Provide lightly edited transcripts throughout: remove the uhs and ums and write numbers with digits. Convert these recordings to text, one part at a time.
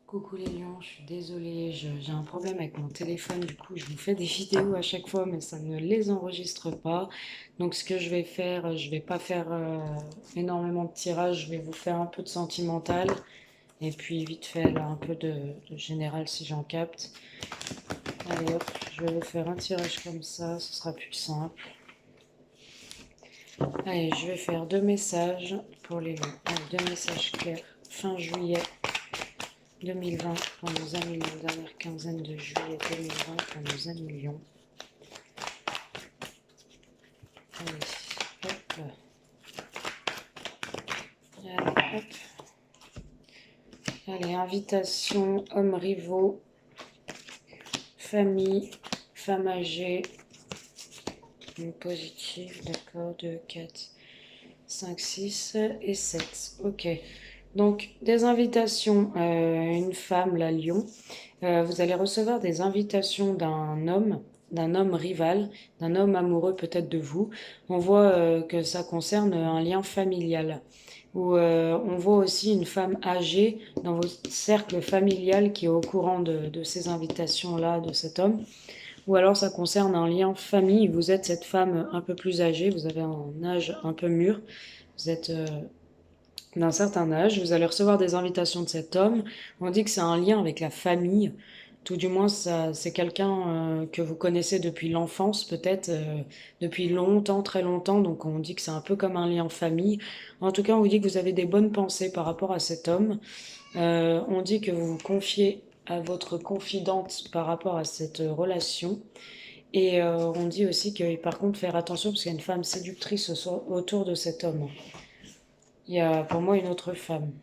Coucou les lions, je suis désolée, j'ai un problème avec mon téléphone, du coup je vous fais des vidéos à chaque fois mais ça ne les enregistre pas. Donc ce que je vais faire, je vais pas faire énormément de tirages, je vais vous faire un peu de sentimental et puis vite fait là, un peu de général si j'en capte. Allez hop, je vais vous faire un tirage comme ça, ce sera plus simple. Allez, je vais faire deux messages pour les lions. Allez, deux messages clairs. Fin juillet 2020 pour nos amis Lions, dernière quinzaine de juillet 2020 pour nos amis Lions. Allez, hop. Allez, hop. Allez, invitation, hommes rivaux, famille, femme âgée, positive, d'accord, 2, 4, 5, 6 et 7. Ok. Donc, des invitations, une femme, la lion. Vous allez recevoir des invitations d'un homme rival, d'un homme amoureux peut-être de vous. On voit que ça concerne un lien familial. Ou on voit aussi une femme âgée dans votre cercle familial qui est au courant de ces invitations-là, de cet homme. Ou alors ça concerne un lien famille. Vous êtes cette femme un peu plus âgée, vous avez un âge un peu mûr. Vous êtes d'un certain âge, vous allez recevoir des invitations de cet homme. On dit que c'est un lien avec la famille. Tout du moins, c'est quelqu'un que vous connaissez depuis l'enfance, peut-être depuis longtemps, très longtemps. Donc on dit que c'est un peu comme un lien famille. En tout cas, on vous dit que vous avez des bonnes pensées par rapport à cet homme. On dit que vous vous confiez à votre confidente par rapport à cette relation. Et on dit aussi que, par contre, faire attention parce qu'il y a une femme séductrice autour de cet homme. Il y a pour moi une autre femme.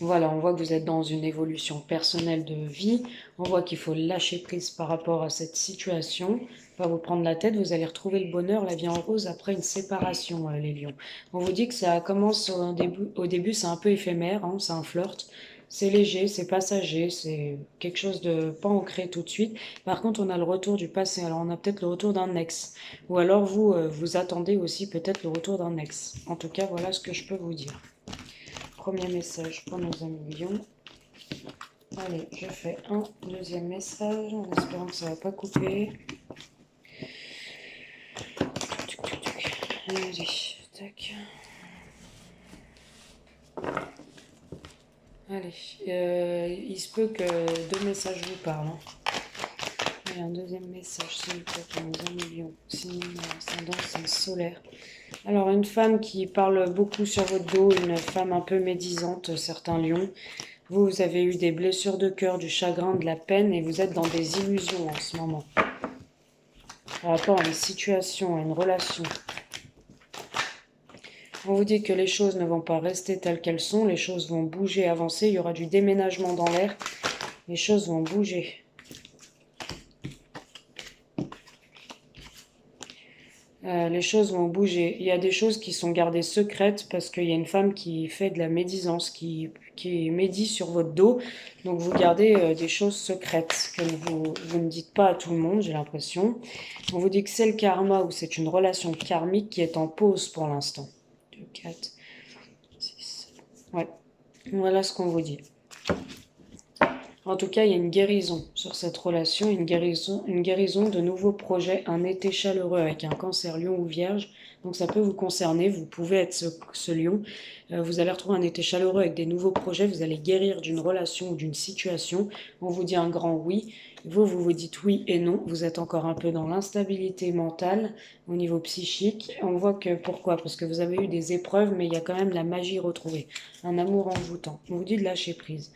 Voilà, on voit que vous êtes dans une évolution personnelle de vie. On voit qu'il faut lâcher prise par rapport à cette situation. Pas vous prendre la tête, vous allez retrouver le bonheur, la vie en rose après une séparation, les lions. On vous dit que ça commence au début c'est un peu éphémère, hein, c'est un flirt. C'est léger, c'est passager, c'est quelque chose de pas ancré tout de suite. Par contre, on a le retour du passé. Alors, on a peut-être le retour d'un ex. Ou alors, vous, vous attendez aussi peut-être le retour d'un ex. En tout cas, voilà ce que je peux vous dire. Premier message pour nos amis lions. Allez, je fais un deuxième message en espérant que ça va pas couper. Allez, tac. Allez, il se peut que deux messages vous parlent. Hein. Allez, un deuxième message, s'il vous plaît, pour nos amis lions. Signe ascendant, c'est solaire. Alors, une femme qui parle beaucoup sur votre dos, une femme un peu médisante, certains lions. Vous avez eu des blessures de cœur, du chagrin, de la peine et vous êtes dans des illusions en ce moment. Par rapport à une situation, à une relation. On vous dit que les choses ne vont pas rester telles qu'elles sont, les choses vont bouger, avancer, il y aura du déménagement dans l'air, les choses vont bouger. Les choses vont bouger. Il y a des choses qui sont gardées secrètes parce qu'il y a une femme qui fait de la médisance, qui médit sur votre dos. Donc vous gardez des choses secrètes que vous ne dites pas à tout le monde, j'ai l'impression. On vous dit que c'est le karma ou c'est une relation karmique qui est en pause pour l'instant. 2, 4, 6. Ouais, voilà ce qu'on vous dit. En tout cas, il y a une guérison sur cette relation, une guérison de nouveaux projets, un été chaleureux avec un cancer lion ou vierge. Donc ça peut vous concerner, vous pouvez être ce lion. Vous allez retrouver un été chaleureux avec des nouveaux projets, vous allez guérir d'une relation ou d'une situation. On vous dit un grand oui. Vous vous dites oui et non. Vous êtes encore un peu dans l'instabilité mentale au niveau psychique. On voit que, pourquoi? Parce que vous avez eu des épreuves, mais il y a quand même la magie retrouvée. Un amour envoûtant. On vous dit de lâcher prise.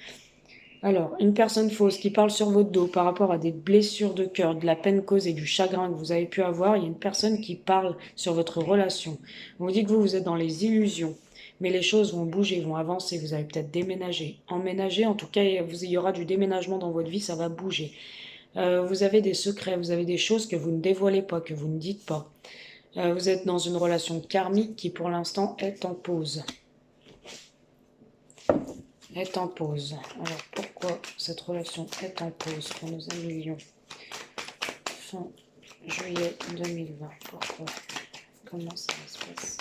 Alors, une personne fausse qui parle sur votre dos par rapport à des blessures de cœur, de la peine causée, du chagrin que vous avez pu avoir, il y a une personne qui parle sur votre relation. On vous dit que vous êtes dans les illusions, mais les choses vont bouger, vont avancer, vous allez peut-être déménager, emménager, en tout cas, il y aura du déménagement dans votre vie, ça va bouger. Vous avez des secrets, vous avez des choses que vous ne dévoilez pas, que vous ne dites pas. Vous êtes dans une relation karmique qui pour l'instant est en pause. Est en pause. Alors pourquoi cette relation est en pause pour nos amis lions? Fin juillet 2020. Pourquoi? Comment ça va se passer?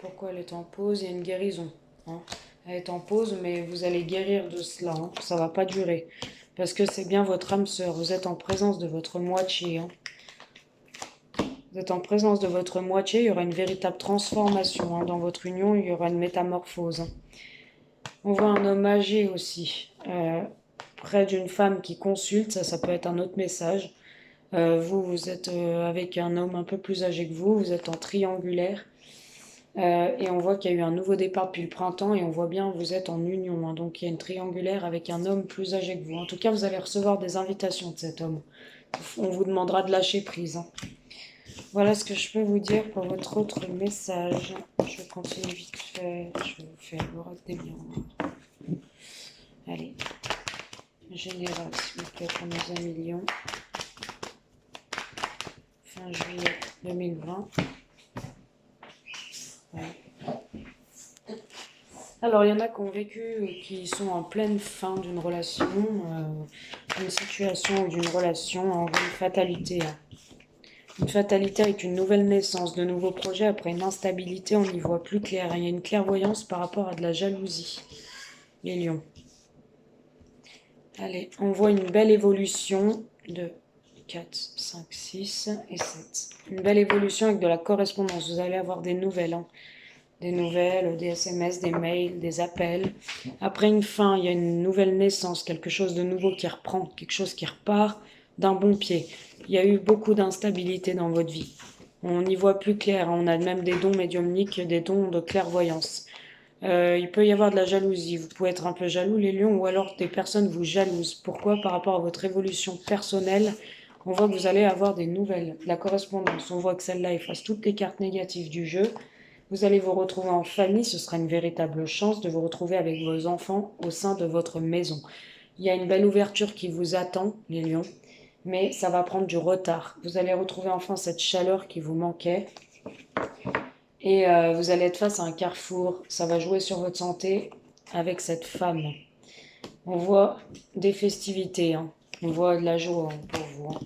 pourquoi elle est en pause. Il y a une guérison, hein. Elle est en pause, mais vous allez guérir de cela, hein. Ça va pas durer. Parce que c'est bien votre âme sœur. Vous êtes en présence de votre moitié, hein. Vous êtes en présence de votre moitié. Il y aura une véritable transformation, hein. Dans votre union, il y aura une métamorphose, hein. On voit un homme âgé aussi, près d'une femme qui consulte. Ça peut être un autre message. Vous êtes avec un homme un peu plus âgé que vous êtes en triangulaire. Et on voit qu'il y a eu un nouveau départ depuis le printemps et on voit bien que vous êtes en union, hein. Donc il y a une triangulaire avec un homme plus âgé que vous. En tout cas, vous allez recevoir des invitations de cet homme. On vous demandera de lâcher prise, hein. Voilà ce que je peux vous dire pour votre autre message. Je continue vite fait. Je vais vous faire l'oracle des miroirs. Allez. Général, s'il vous plaît, pour nos amis Lions. Fin juillet 2020. Ouais. Alors, il y en a qui ont vécu, qui sont en pleine fin d'une relation, d'une situation ou d'une relation, en une fatalité, hein. Une fatalité avec une nouvelle naissance, de nouveaux projets, après une instabilité, on y voit plus clair. Il y a une clairvoyance par rapport à de la jalousie, les lions. Allez, on voit une belle évolution de 4, 5, 6 et 7. Une belle évolution avec de la correspondance. Vous allez avoir des nouvelles, hein. Des nouvelles, des SMS, des mails, des appels. Après une fin, il y a une nouvelle naissance, quelque chose de nouveau qui reprend, quelque chose qui repart d'un bon pied. Il y a eu beaucoup d'instabilité dans votre vie. On y voit plus clair, hein. On a même des dons médiumniques, des dons de clairvoyance. Il peut y avoir de la jalousie. Vous pouvez être un peu jaloux, les lions, ou alors des personnes vous jalousent. Pourquoi? Par rapport à votre évolution personnelle, on voit que vous allez avoir des nouvelles, de la correspondance. On voit que celle-là efface toutes les cartes négatives du jeu. Vous allez vous retrouver en famille, ce sera une véritable chance de vous retrouver avec vos enfants au sein de votre maison. Il y a une belle ouverture qui vous attend, les lions, mais ça va prendre du retard. Vous allez retrouver enfin cette chaleur qui vous manquait. Et vous allez être face à un carrefour. Ça va jouer sur votre santé avec cette femme. On voit des festivités, hein. On voit de la joie, hein, pour vous, hein.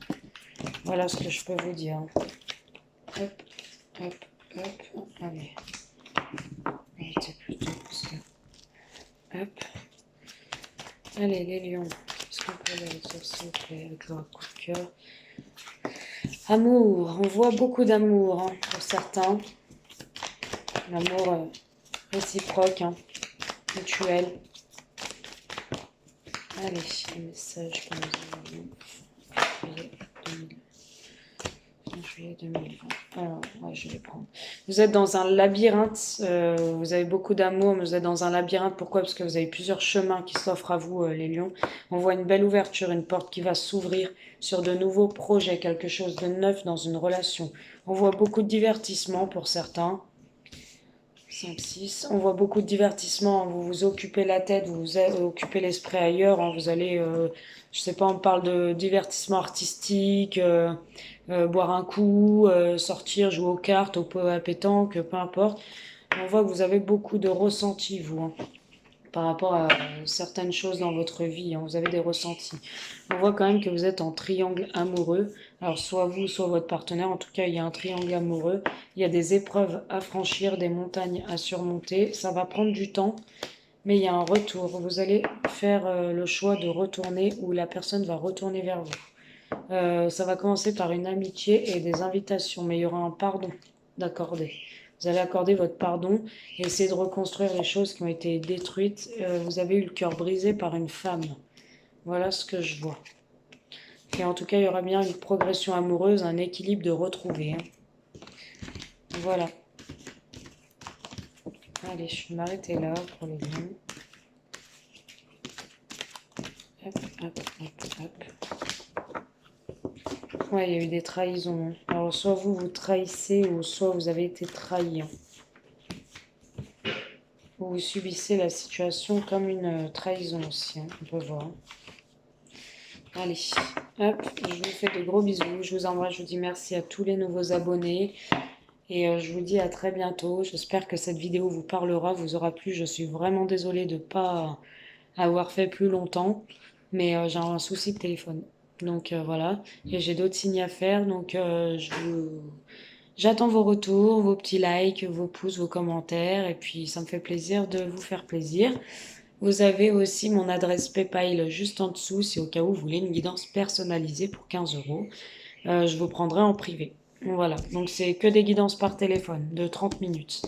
Voilà ce que je peux vous dire. Hop, hop, hop. Allez. Arrêtez plutôt parce que... Hop. Allez, les lions. Est-ce qu'on peut aller dire s'il vous plaît avec le coup de cœur? Amour. On voit beaucoup d'amour, hein, pour certains. L'amour réciproque, hein, mutuel. Allez, un message pour nous juillet 2020. Alors, ouais, je vais prendre. Vous êtes dans un labyrinthe, vous avez beaucoup d'amour, mais vous êtes dans un labyrinthe. Pourquoi? Parce que vous avez plusieurs chemins qui s'offrent à vous, les lions. On voit une belle ouverture, une porte qui va s'ouvrir sur de nouveaux projets, quelque chose de neuf dans une relation. On voit beaucoup de divertissement pour certains. 5, 6. On voit beaucoup de divertissement. Vous vous occupez la tête, vous vous occupez l'esprit ailleurs, hein. Vous allez, je sais pas, on parle de divertissement artistique, boire un coup, sortir, jouer aux cartes, à pétanque, peu importe. On voit que vous avez beaucoup de ressentis, vous, hein, par rapport à certaines choses dans votre vie, hein. Vous avez des ressentis. On voit quand même que vous êtes en triangle amoureux. Alors soit vous, soit votre partenaire. En tout cas, il y a un triangle amoureux. Il y a des épreuves à franchir, des montagnes à surmonter. Ça va prendre du temps, mais il y a un retour. Vous allez faire le choix de retourner ou la personne va retourner vers vous. Ça va commencer par une amitié et des invitations, mais il y aura un pardon d'accorder. Vous allez accorder votre pardon et essayer de reconstruire les choses qui ont été détruites. Vous avez eu le cœur brisé par une femme. Voilà ce que je vois. Et en tout cas, il y aura bien une progression amoureuse, un équilibre de retrouver, hein. Voilà. Allez, je vais m'arrêter là pour les liens. Hop, hop, hop, hop. Ouais, il y a eu des trahisons, hein. Alors, soit vous vous trahissez, ou soit vous avez été trahi, hein. Ou vous subissez la situation comme une trahison aussi, hein, on peut voir. Allez, hop, je vous fais de gros bisous. Je vous envoie, je vous dis merci à tous les nouveaux abonnés. Et je vous dis à très bientôt. J'espère que cette vidéo vous parlera, vous aura plu. Je suis vraiment désolée de ne pas avoir fait plus longtemps. Mais j'ai un souci de téléphone. Donc voilà. Et j'ai d'autres signes à faire. Donc J'attends vos retours, vos petits likes, vos pouces, vos commentaires, et puis ça me fait plaisir de vous faire plaisir. Vous avez aussi mon adresse PayPal juste en dessous, si au cas où vous voulez une guidance personnalisée pour 15 euros. Je vous prendrai en privé. Voilà, donc c'est que des guidances par téléphone de 30 minutes.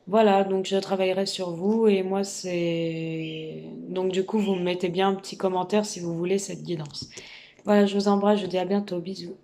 Voilà, donc je travaillerai sur vous et moi c'est... Donc du coup, vous me mettez bien un petit commentaire si vous voulez cette guidance. Voilà, je vous embrasse, je vous dis à bientôt, bisous.